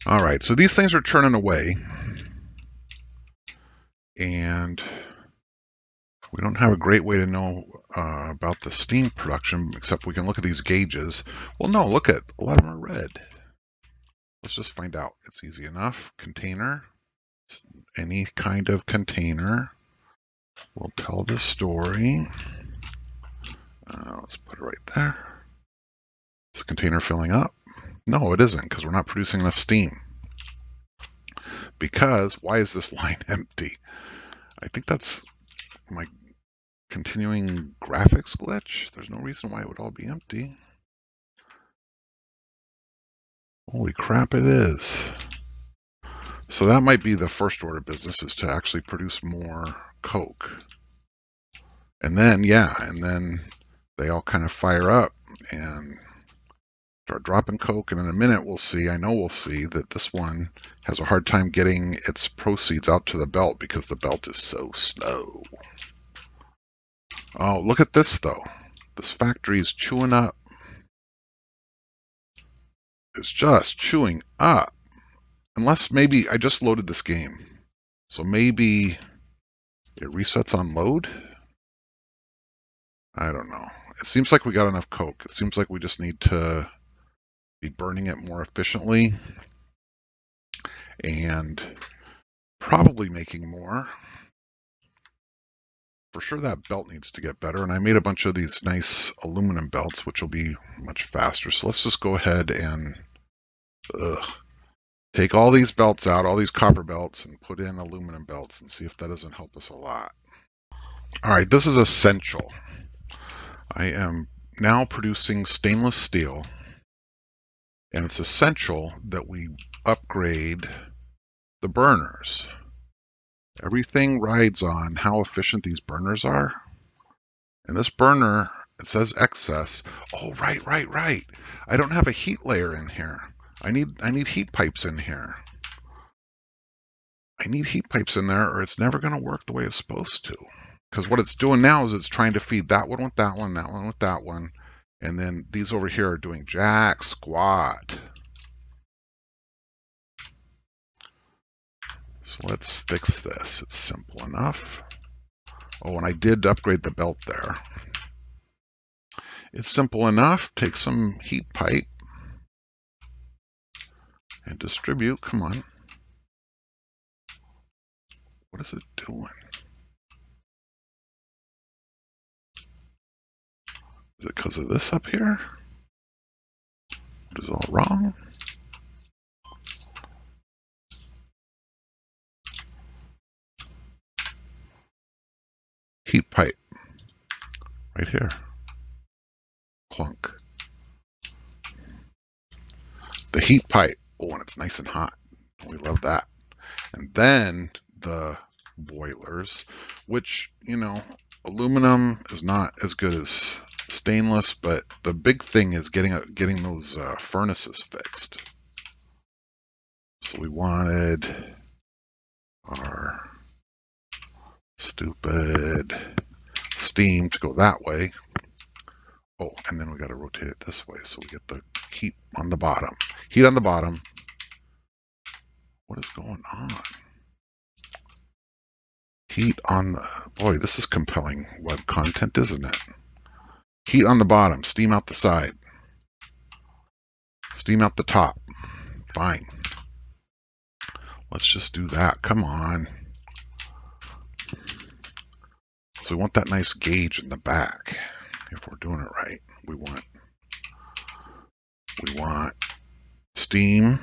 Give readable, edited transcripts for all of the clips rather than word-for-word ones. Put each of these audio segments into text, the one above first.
All right, so these things are churning away, and we don't have a great way to know about the steam production, except we can look at these gauges. Well, no, look at a lot of them are red. Let's just find out. It's easy enough. Container, any kind of container will tell the story. Let's put it right there. Is the container filling up? No, it isn't, because we're not producing enough steam. Because, why is this line empty? I think that's my continuing graphics glitch. There's no reason why it would all be empty. Holy crap, it is. So that might be the first order of business, is to actually produce more Coke. And then, yeah, and then they all kind of fire up and start dropping Coke. And in a minute, we'll see, I know we'll see, that this one has a hard time getting its proceeds out to the belt because the belt is so slow. Oh, look at this, though. This factory is chewing up. It's just chewing up. Unless maybe I just loaded this game. So maybe it resets on load? I don't know. It seems like we got enough Coke. It seems like we just need to be burning it more efficiently and probably making more. For sure that belt needs to get better, and I made a bunch of these nice aluminum belts, which will be much faster. So let's just go ahead and take all these belts out, all these copper belts, and put in aluminum belts and see if that doesn't help us a lot. All right, this is essential. I am now producing stainless steel, and it's essential that we upgrade the burners. Everything rides on how efficient these burners are. And this burner, it says excess. Oh, right. I don't have a heat layer in here. I need heat pipes in here. I need heat pipes in there, or it's never going to work the way it's supposed to. Because what it's doing now is it's trying to feed that one with that one, that one with that one, and then these over here are doing jack squat. So let's fix this. It's simple enough. Oh, and I did upgrade the belt there. It's simple enough. Take some heat pipe and distribute. Come on. What is it doing? Is it because of this up here? What is all wrong? Heat pipe. Right here. Clunk. The heat pipe. Oh, and it's nice and hot. We love that. And then the boilers, which, you know, aluminum is not as good as stainless, but the big thing is getting those furnaces fixed. So we wanted our stupid steam to go that way. Oh, and then we got to rotate it this way so we get the heat on the bottom. Heat on the bottom. What is going on? Heat on the... Boy, this is compelling web content, isn't it? Heat on the bottom, steam out the side. Steam out the top. Fine. Let's just do that. Come on. So we want that nice gauge in the back. If we're doing it right, we want steam.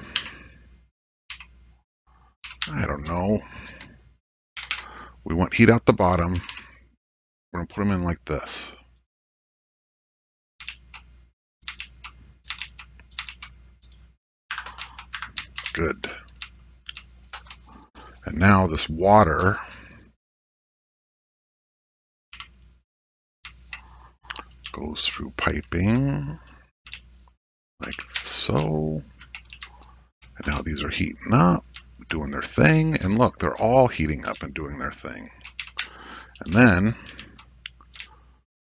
I don't know. We want heat out the bottom. We're going to put them in like this. Good. And now this water goes through piping like so. And now these are heating up, doing their thing. And look, they're all heating up and doing their thing. And then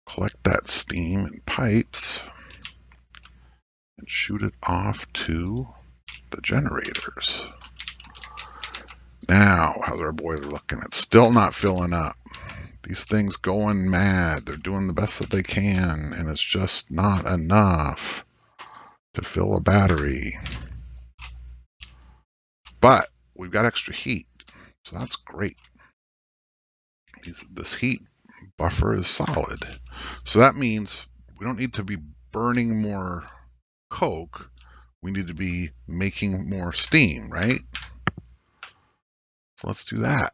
collect that steam in pipes and shoot it off to the generators. Now, how's our boiler looking? It's still not filling up. These things going mad. They're doing the best that they can, and it's just not enough to fill a battery. But we've got extra heat, so that's great. This heat buffer is solid. So that means we don't need to be burning more coke. We need to be making more steam, right? So let's do that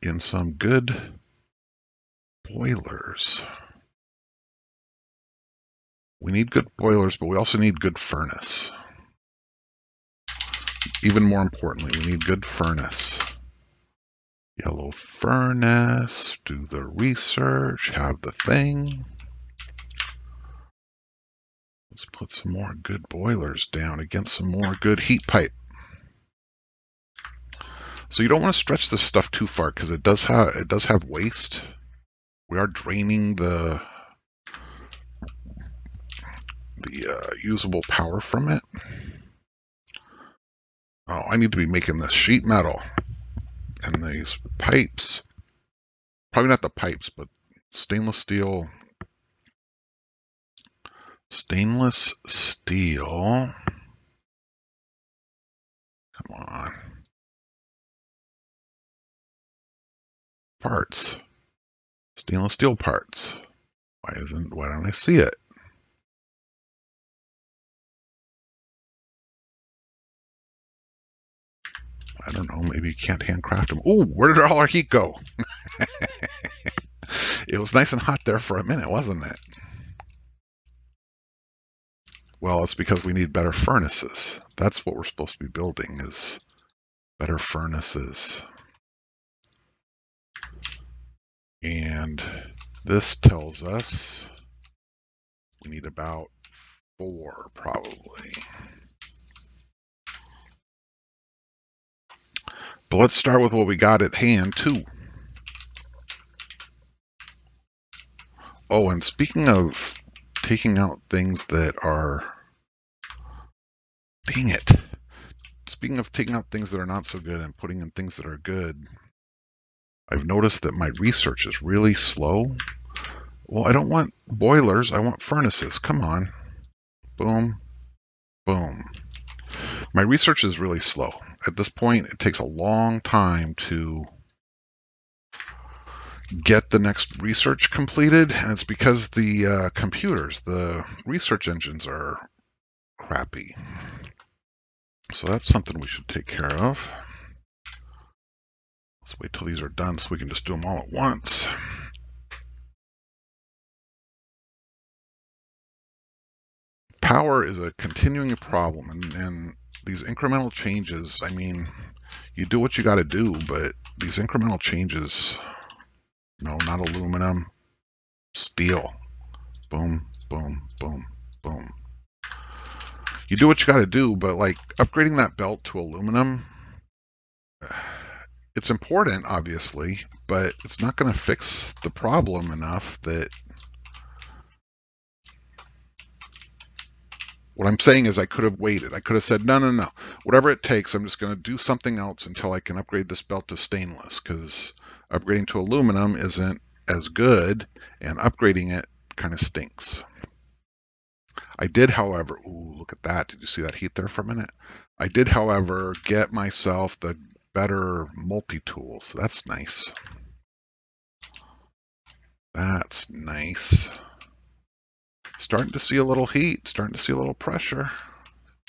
in some good boilers. We need good boilers, but we also need good furnace. Even more importantly, we need good furnace. Yellow furnace, do the research, have the thing. Let's put some more good boilers down against some more good heat pipe. So you don't want to stretch this stuff too far because it does have waste. We are draining the usable power from it. Oh, I need to be making this sheet metal and these pipes. Probably not the pipes, but stainless steel. Stainless steel. Come on. Parts. Stainless steel parts. Why don't I see it? I don't know, maybe you can't handcraft them. Oh, where did all our heat go? It was nice and hot there for a minute, wasn't it? Well, it's because we need better furnaces. That's what we're supposed to be building, is better furnaces. And this tells us we need about 4, probably. But let's start with what we got at hand, too. Oh, and speaking of taking out things that are... Dang it. Speaking of taking out things that are not so good and putting in things that are good, I've noticed that my research is really slow. Well, I don't want boilers, I want furnaces. Come on. Boom. Boom. My research is really slow. At this point, it takes a long time to get the next research completed, and it's because the computers, the research engines are crappy. So that's something we should take care of. Let's wait till these are done so we can just do them all at once. Power is a continuing problem, and these incremental changes, I mean, you do what you got to do, but these incremental changes, no, not aluminum, steel. Boom, boom, boom, boom. You do what you got to do, but like upgrading that belt to aluminum, it's important, obviously, but it's not going to fix the problem enough that... What I'm saying is I could have waited. I could have said, no. Whatever it takes, I'm just going to do something else until I can upgrade this belt to stainless, because upgrading to aluminum isn't as good, and upgrading it kind of stinks. I did, however... Ooh, look at that. Did you see that heat there for a minute? I did, however, get myself the better multi-tool, so that's nice. That's nice. Starting to see a little heat, starting to see a little pressure.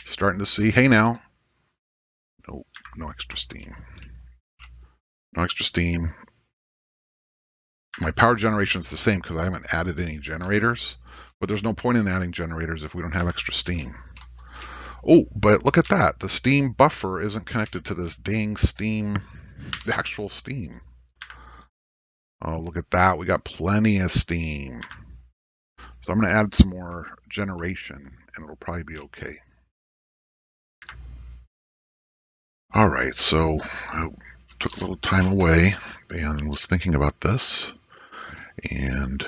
Starting to see, hey now. Nope, no extra steam. No extra steam. My power generation is the same because I haven't added any generators, but there's no point in adding generators if we don't have extra steam. Oh, but look at that. The steam buffer isn't connected to this dang steam, the actual steam. Oh, look at that. We got plenty of steam. So I'm going to add some more generation, and it'll probably be okay. All right, so I took a little time away and was thinking about this, and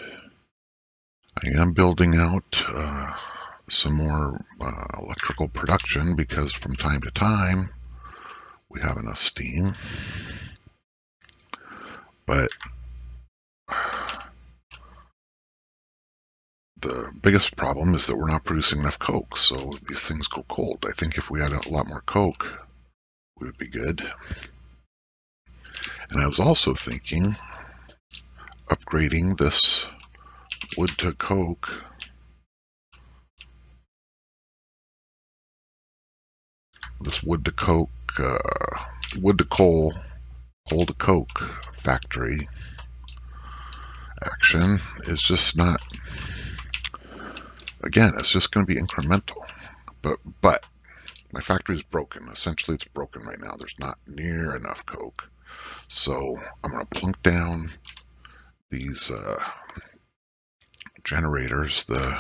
I am building out some more electrical production, because from time to time we have enough steam. But the biggest problem is that we're not producing enough coke, so these things go cold. I think if we had a lot more coke, we would be good. And I was also thinking upgrading this wood to coke, this wood to coke, wood to coal, coal to coke factory action is just not, again, it's just going to be incremental. But my factory is broken. Essentially, it's broken right now. There's not near enough coke. So I'm going to plunk down these generators, the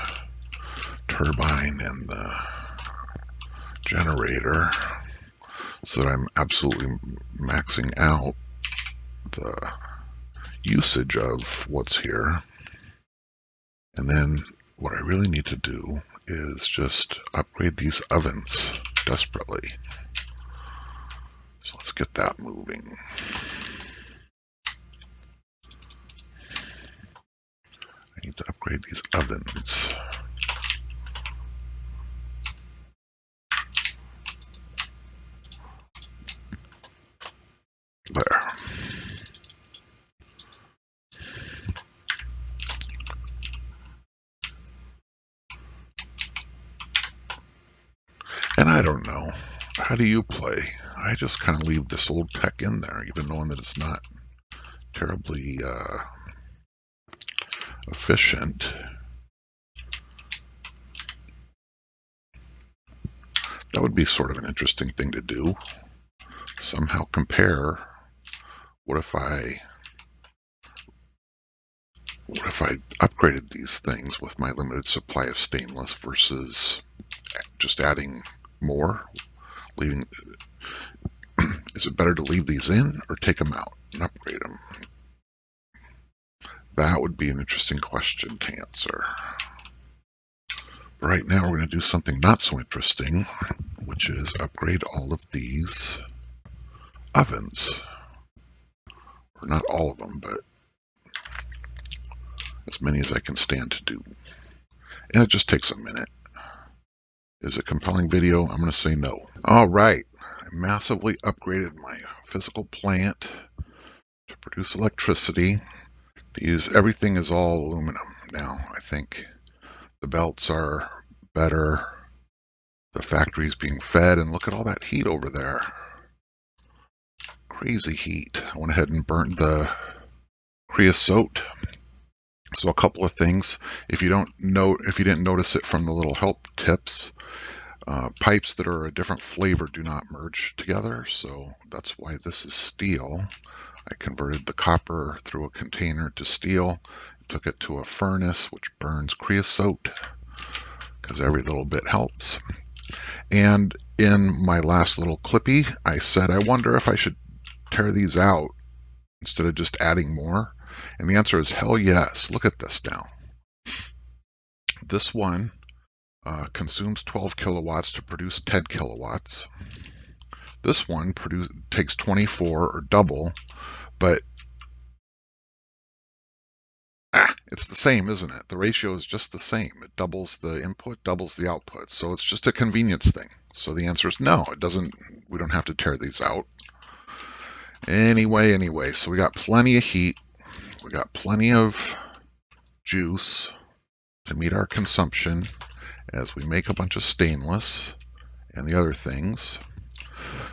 turbine and the generator, so that I'm absolutely maxing out the usage of what's here. And then what I really need to do is just upgrade these ovens desperately. So let's get that moving. I need to upgrade these ovens. There. And I don't know. How do you play? I just kind of leave this old tech in there, even knowing that it's not terribly efficient. That would be sort of an interesting thing to do. Somehow compare what if I upgraded these things with my limited supply of stainless versus just adding more, leaving. Is it better to leave these in or take them out and upgrade them? That would be an interesting question to answer. But right now we're going to do something not so interesting, which is upgrade all of these ovens. Or not all of them, but as many as I can stand to do. And it just takes a minute. Is it a compelling video? I'm going to say no. All right. I massively upgraded my physical plant to produce electricity. Everything is all aluminum now. I think the belts are better. The factory's being fed, and look at all that heat over there. Crazy heat. I went ahead and burnt the creosote. So a couple of things. If you didn't notice it from the little help tips, pipes that are a different flavor do not merge together. So that's why this is steel. I converted the copper through a container to steel, took it to a furnace which burns creosote, because every little bit helps. And in my last little clippy, I said, I wonder if I should tear these out instead of just adding more. And the answer is hell yes. Look at this now. This one consumes 12 kilowatts to produce 10 kilowatts. This one takes 24 or double, but it's the same, isn't it? The ratio is just the same. It doubles the input, doubles the output. So it's just a convenience thing. So the answer is no, it doesn't. We don't have to tear these out. Anyway, so we got plenty of heat. We got plenty of juice to meet our consumption as we make a bunch of stainless and the other things.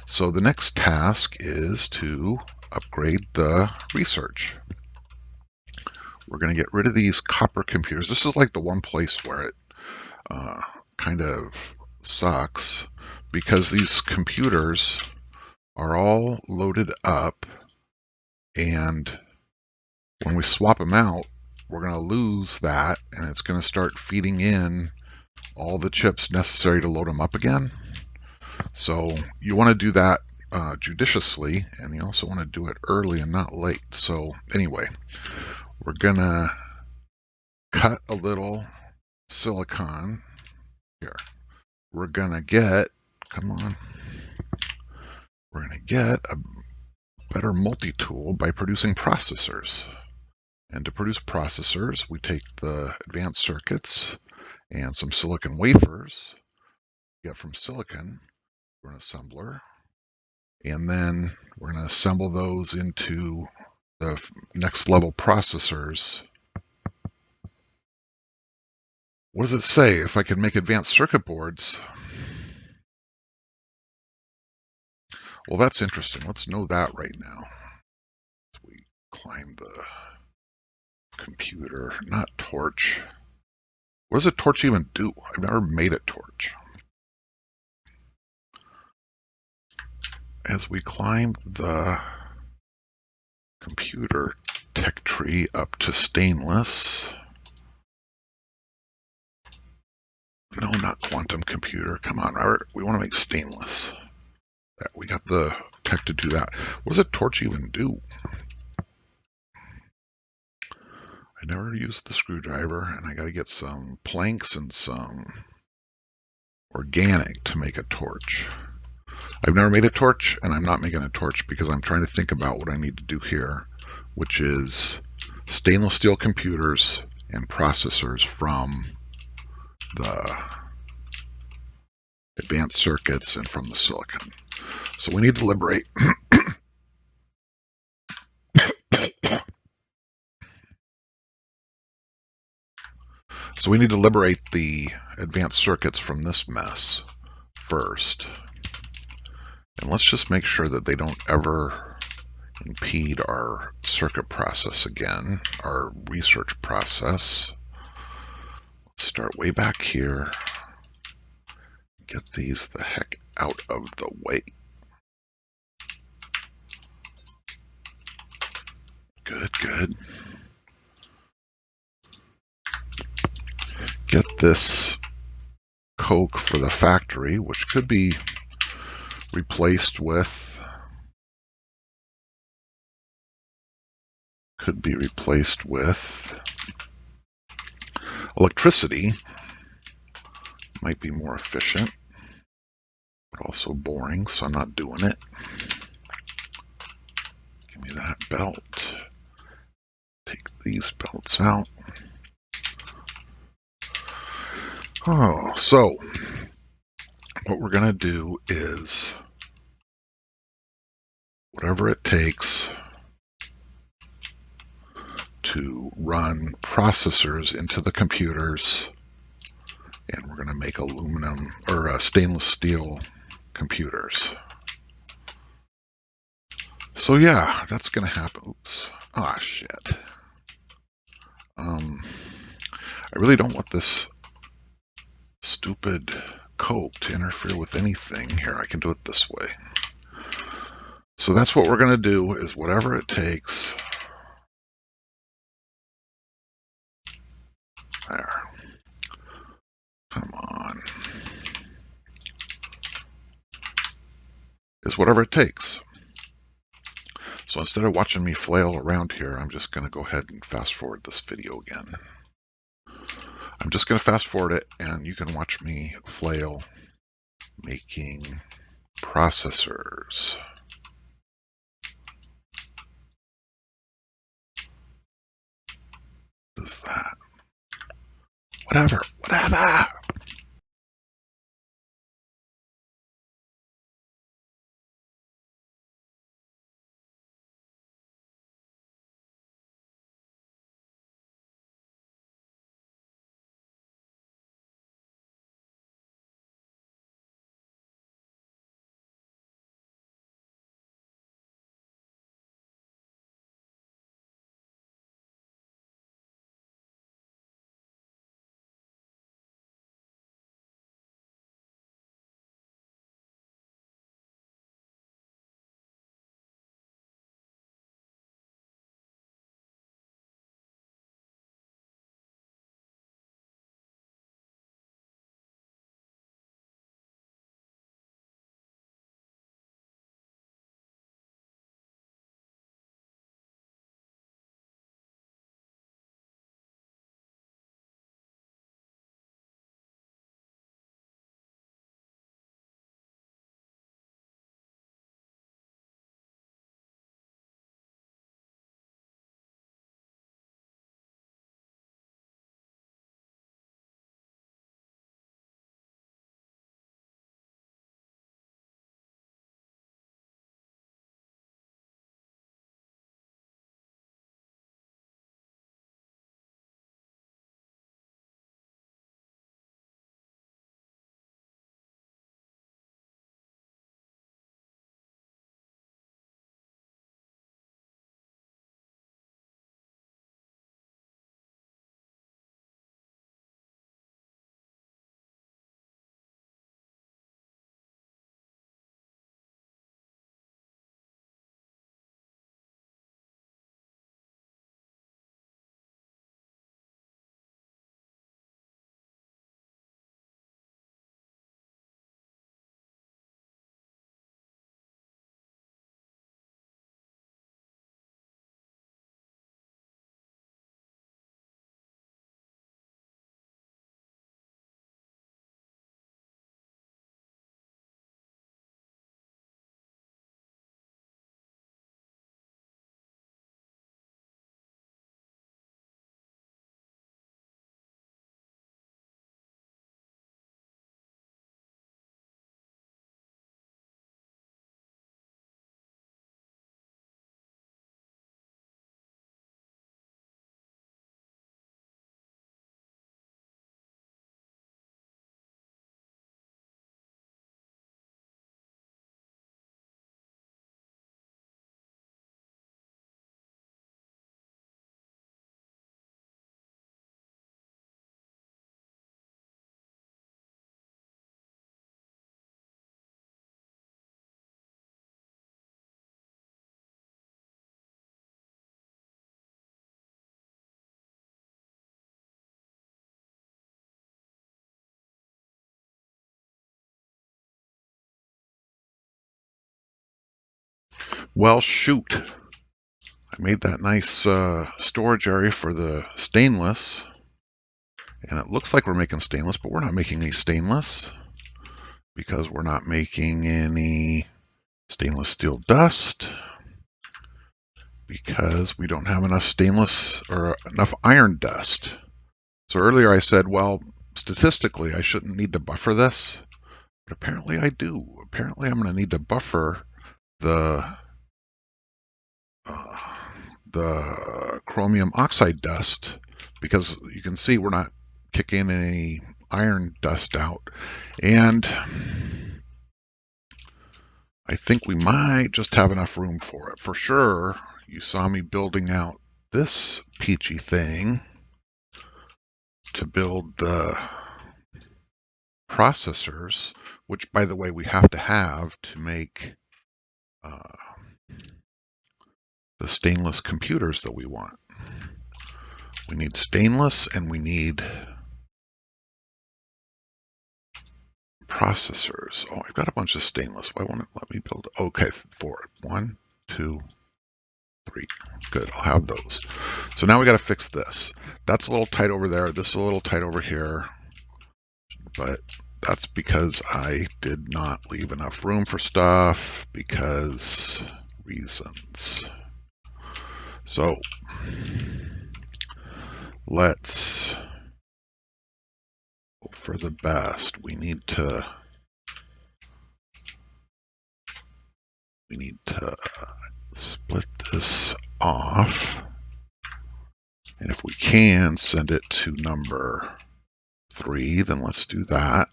So the next task is to upgrade the research. We're going to get rid of these copper computers. This is like the one place where it kind of sucks, because these computers are all loaded up, and when we swap them out, we're going to lose that, and it's going to start feeding in all the chips necessary to load them up again. So you want to do that judiciously, and you also want to do it early and not late. So anyway, we're going to cut a little silicon Here, we're going to get, come on, we're going to get a better multi-tool by producing processors. And to produce processors, we take the advanced circuits and some silicon wafers we get from silicon. We're an assembler. And then we're going to assemble those into the next level processors. What does it say? If I can make advanced circuit boards. Well, that's interesting. Let's know that right now. We climb the computer, not torch. What does a torch even do? I've never made a torch. As we climb the computer tech tree up to stainless. No, not quantum computer. Come on, Robert. We want to make stainless. We got the tech to do that. What does a torch even do? I never used the screwdriver, and I got to get some planks and some organic to make a torch. I've never made a torch, and I'm not making a torch because I'm trying to think about what I need to do here, which is stainless steel computers and processors from the advanced circuits and from the silicon. So we need to liberate the advanced circuits from this mess first. And let's just make sure that they don't ever impede our circuit process again, our research process. Let's start way back here. Get these the heck out of the way. Good, good. Get this coke for the factory, which could be replaced with electricity. Might be more efficient, but also boring, so I'm not doing it. Give me that belt. Take these belts out. Oh, so what we're going to do is whatever it takes to run processors into the computers, and we're going to make aluminum or stainless steel computers. So yeah, that's going to happen. Oops. Ah, shit. I really don't want this stupid coke to interfere with anything. Here, I can do it this way. So that's what we're going to do, is whatever it takes. There. Come on. Is whatever it takes. So instead of watching me flail around here, I'm just going to go ahead and fast forward this video again. I'm just going to fast forward it, and you can watch me flail making processors. What is that? Whatever. Well, shoot. I made that nice storage area for the stainless. And it looks like we're making stainless, but we're not making any stainless because we're not making any stainless steel dust because we don't have enough stainless or enough iron dust. So earlier I said, well, statistically, I shouldn't need to buffer this, but apparently I do. Apparently I'm going to need to buffer the chromium oxide dust because you can see we're not kicking any iron dust out. And I think we might just have enough room for it. For sure, you saw me building out this peachy thing to build the processors, which, by the way, we have to make the stainless computers that we want. We need stainless and we need processors. Oh, I've got a bunch of stainless. Why won't it let me build? Okay, 4. 1, 2, 3. Good, I'll have those. So now we got to fix this. That's a little tight over there. This is a little tight over here. But that's because I did not leave enough room for stuff because reasons. So let's hope for the best. We need to split this off. And if we can send it to number 3, then let's do that.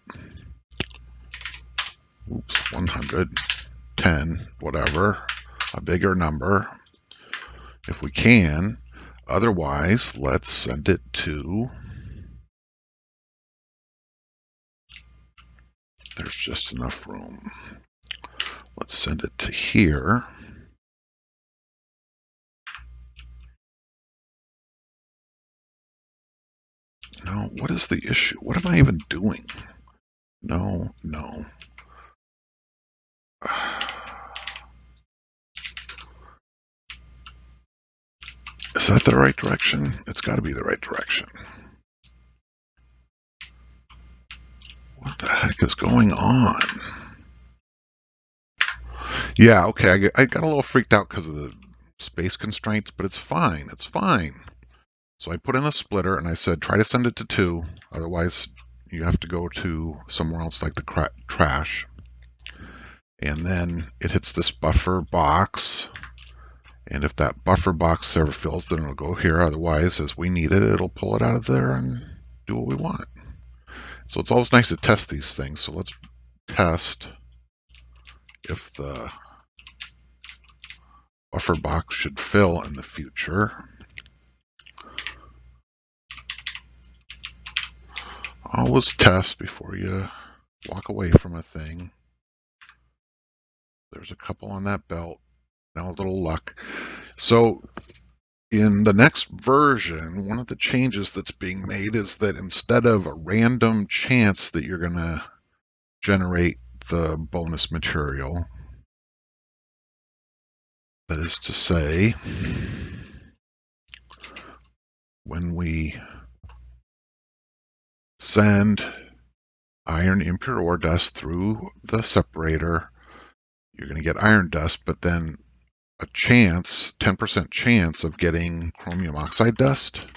Oops, 110, whatever, a bigger number if we can. Otherwise, let's send it to, there's just enough room. Let's send it to here. No, what is the issue? What am I even doing? No, no. Is that the right direction? It's got to be the right direction. What the heck is going on? Yeah, okay, I got a little freaked out because of the space constraints, but it's fine, it's fine. So I put in a splitter and I said, try to send it to 2, otherwise you have to go to somewhere else like the trash. And then it hits this buffer box. And if that buffer box ever fills, then it'll go here. Otherwise, as we need it, it'll pull it out of there and do what we want. So it's always nice to test these things. So let's test if the buffer box should fill in the future. Always test before you walk away from a thing. There's a couple on that belt. Now a little luck. So in the next version, one of the changes that's being made is that instead of a random chance that you're going to generate the bonus material, that is to say, when we send iron impure ore dust through the separator, you're going to get iron dust, but then a chance, 10% chance of getting chromium oxide dust.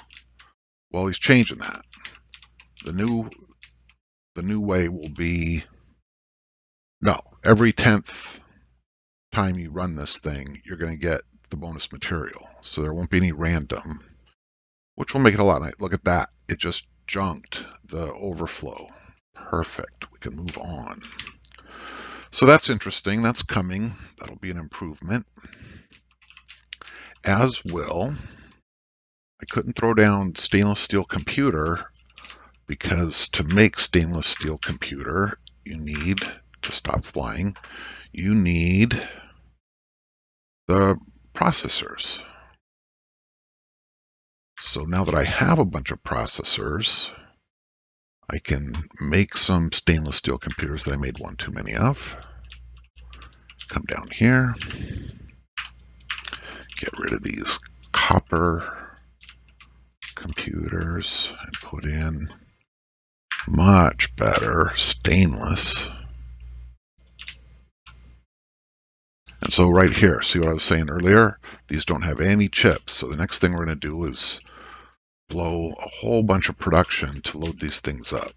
Well, he's changing that. The new way will be, no, every 10th time you run this thing, you're going to get the bonus material. So there won't be any random, which will make it a lot nice. Look at that. It just junked the overflow. Perfect. We can move on. So that's interesting. That's coming. That'll be an improvement. As will, I couldn't throw down stainless steel computer because to make stainless steel computer, you need to stop flying. You need the processors. So now that I have a bunch of processors, I can make some stainless steel computers that I made one too many of. Come down here. rid of these copper computers and put in much better stainless. And so right here, see what I was saying earlier? These don't have any chips. So the next thing we're going to do is blow a whole bunch of production to load these things up,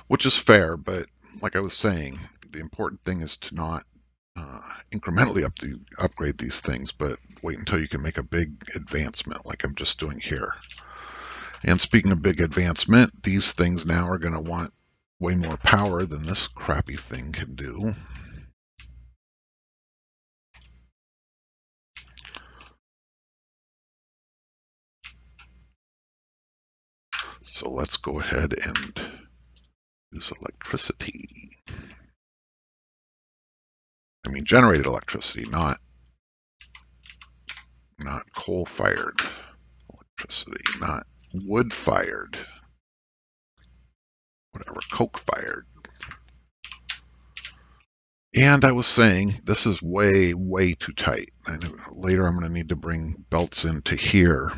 which is fair. But like I was saying, the important thing is to not incrementally upgrade these things, but wait until you can make a big advancement like I'm just doing here. And speaking of big advancement, these things now are going to want way more power than this crappy thing can do. So let's go ahead and use electricity. I mean, generated electricity, not coal-fired electricity, not wood-fired, whatever, coke-fired. And I was saying, this is way, way too tight. I know later I'm going to need to bring belts into here.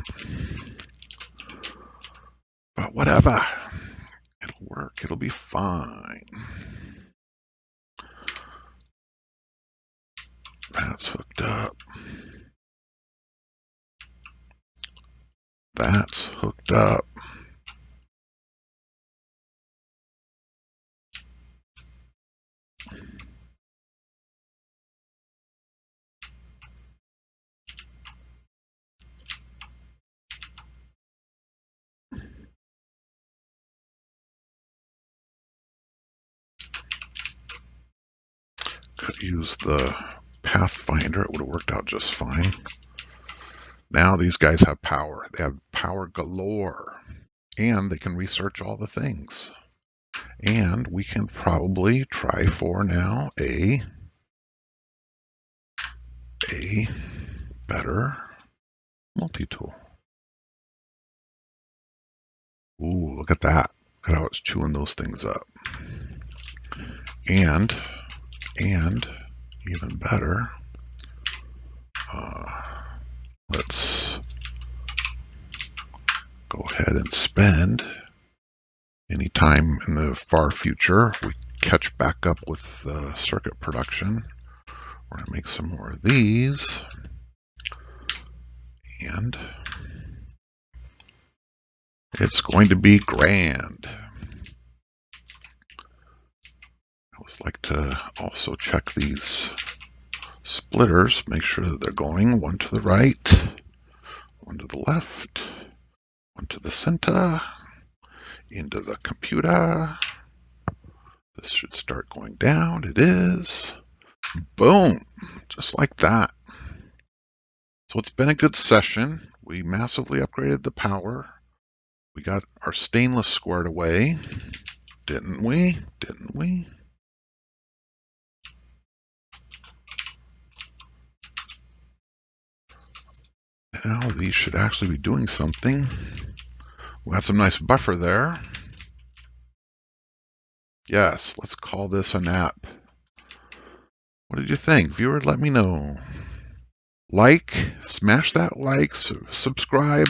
But whatever. It'll work. It'll be fine. That's hooked up. That's hooked up. Could use the Pathfinder. It would have worked out just fine. Now these guys have power. They have power galore. And they can research all the things. And we can probably try for now a better multi-tool. Ooh, look at that. Look at how it's chewing those things up. And even better, let's go ahead and spend any time in the far future we catch back up with circuit production. We're going to make some more of these. And it's going to be grand. I always like to also check these splitters, make sure that they're going one to the right, one to the left, one to the center, into the computer. This should start going down. It is. Boom! Just like that. So it's been a good session. We massively upgraded the power. We got our stainless squared away. Didn't we? Didn't we? Now these should actually be doing something. We got some nice buffer there. Yes, let's call this a nap. What did you think? Viewer, let me know. Like, smash that like, subscribe.